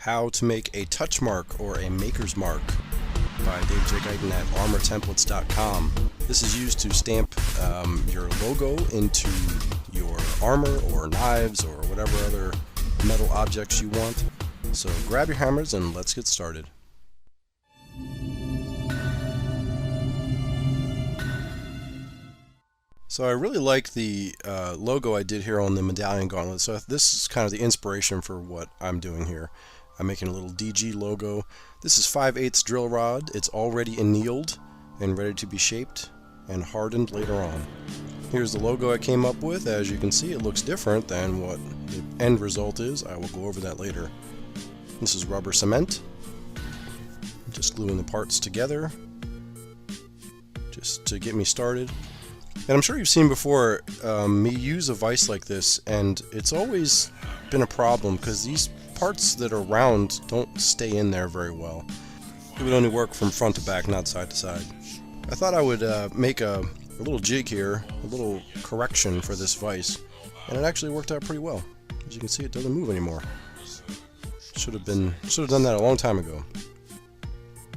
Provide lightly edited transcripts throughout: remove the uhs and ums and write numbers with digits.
How to make a Touchmark or a Maker's Mark by David J. Guyton at armortemplates.com. This is used to stamp your logo into your armor or knives or whatever other metal objects you want. So grab your hammers and let's get started. So I really like the logo I did here on the medallion gauntlet. So this is kind of the inspiration for what I'm doing here. I'm making a little DG logo. This is 5/8 drill rod. It's already annealed and ready to be shaped and hardened later on. Here's the logo I came up with. As you can see, it looks different than what the end result is. I will go over that later. This is rubber cement. Just gluing the parts together just to get me started. And I'm sure you've seen before me use a vise like this, and it's always been a problem because these parts that are round don't stay in there very well. It would only work from front to back, not side to side. I thought I would make a little jig here, a little correction for this vise, and it actually worked out pretty well. As you can see, it doesn't move anymore. Should have done that a long time ago.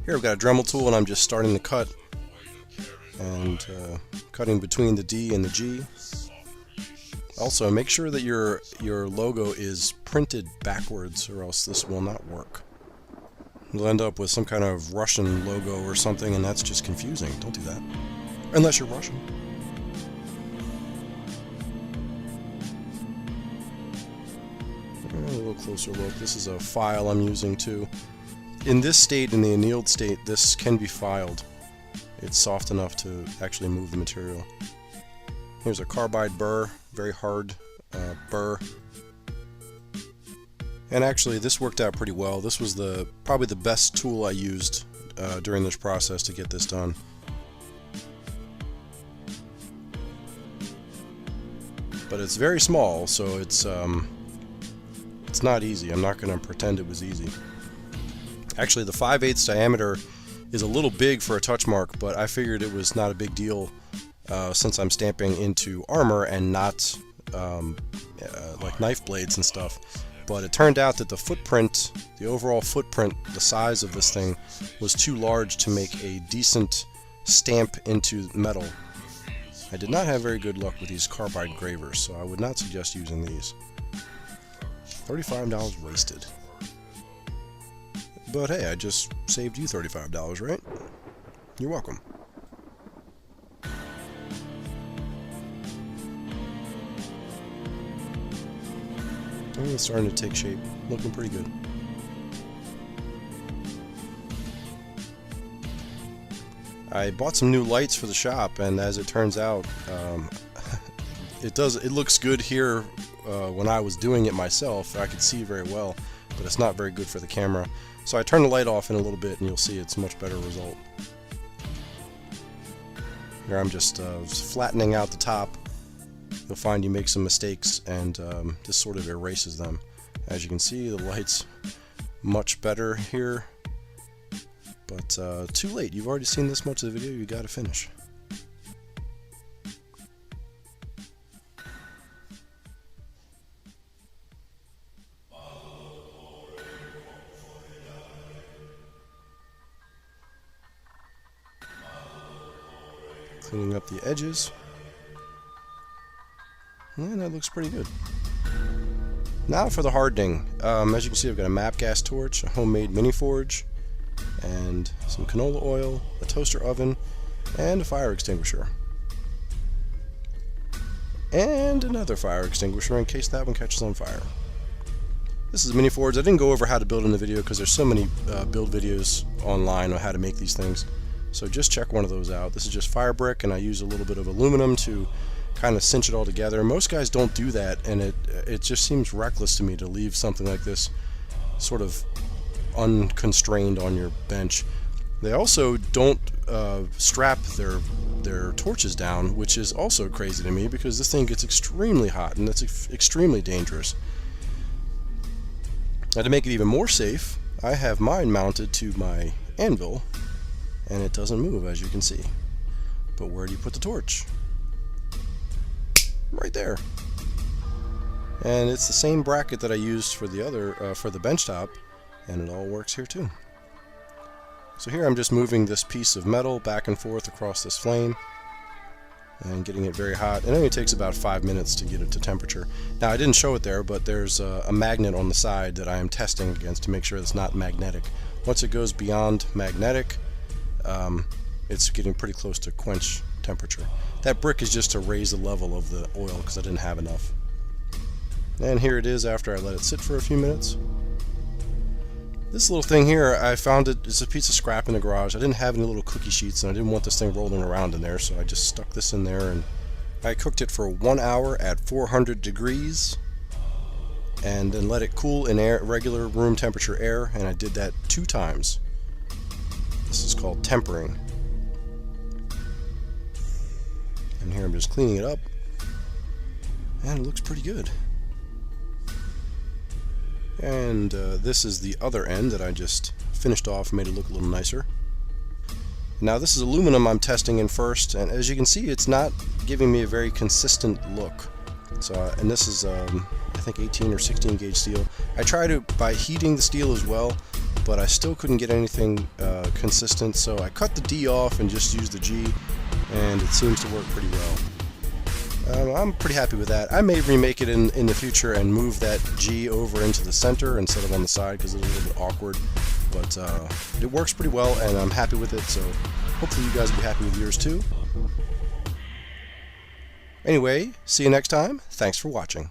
Here I've got a Dremel tool, and I'm just starting to cut and cutting between the D and the G. Also, make sure that your logo is printed backwards, or else this will not work. You'll end up with some kind of Russian logo or something, and that's just confusing. Don't do that. Unless you're Russian. A little closer look. This is a file I'm using too. In this state, in the annealed state, this can be filed. It's soft enough to actually move the material. Here's a carbide burr, very hard burr. And actually this worked out pretty well. This was probably the best tool I used during this process to get this done. But it's very small, so it's not easy. I'm not going to pretend it was easy. Actually, the 5/8 diameter is a little big for a Touchmark, but I figured it was not a big deal since I'm stamping into armor and not like knife blades and stuff. But it turned out that the overall footprint, the size of this thing, was too large to make a decent stamp into metal. I did not have very good luck with these carbide gravers, so I would not suggest using these. $35 wasted. But hey, I just saved you $35, right? You're welcome. And it's starting to take shape. Looking pretty good. I bought some new lights for the shop, and as it turns out, it looks good here when I was doing it myself. I could see very well, but it's not very good for the camera. So I turn the light off in a little bit, and you'll see it's a much better result. Here I'm just flattening out the top. You'll find you make some mistakes, and this sort of erases them. As you can see, the light's much better here. But too late. You've already seen this much of the video. You got to finish. Cleaning up the edges. And that looks pretty good. Now for the hardening. As you can see, I've got a MAP gas torch, a homemade mini forge, and some canola oil, a toaster oven, and a fire extinguisher. And another fire extinguisher in case that one catches on fire. This is a mini forge. I didn't go over how to build in the video because there's so many build videos online on how to make these things. So just check one of those out. This is just fire brick, and I use a little bit of aluminum to kind of cinch it all together. Most guys don't do that, and it just seems reckless to me to leave something like this sort of unconstrained on your bench. They also don't strap their torches down, which is also crazy to me because this thing gets extremely hot, and that's extremely dangerous. Now, to make it even more safe, I have mine mounted to my anvil, and it doesn't move, as you can see. But where do you put the torch? Right there. And it's the same bracket that I used for the other for the bench top, And it all works here too. So here I'm just moving this piece of metal back and forth across this flame and getting it very hot. It only takes about 5 minutes to get it to temperature. Now I didn't show it there, but there's a magnet on the side that I am testing against to make sure it's not magnetic. Once it goes beyond magnetic, it's getting pretty close to quench temperature. That brick is just to raise the level of the oil because I didn't have enough. And here it is after I let it sit for a few minutes. This little thing here, I found it's a piece of scrap in the garage. I didn't have any little cookie sheets and I didn't want this thing rolling around in there, so I just stuck this in there and I cooked it for 1 hour at 400 degrees and then let it cool in air, regular room temperature air, and I did that 2 times. This is called tempering. And here I'm just cleaning it up and it looks pretty good. And this is the other end that I just finished off and made it look a little nicer. Now this is aluminum I'm testing in first, and as you can see it's not giving me a very consistent look. So and this is I think 18 or 16 gauge steel. I tried it by heating the steel as well, but I still couldn't get anything consistent, so I cut the D off and just used the G, and it seems to work pretty well. I'm pretty happy with that. I may remake it in the future and move that G over into the center instead of on the side because it's a little bit awkward, but it works pretty well and I'm happy with it, so hopefully you guys will be happy with yours too. Anyway, see you next time. Thanks for watching.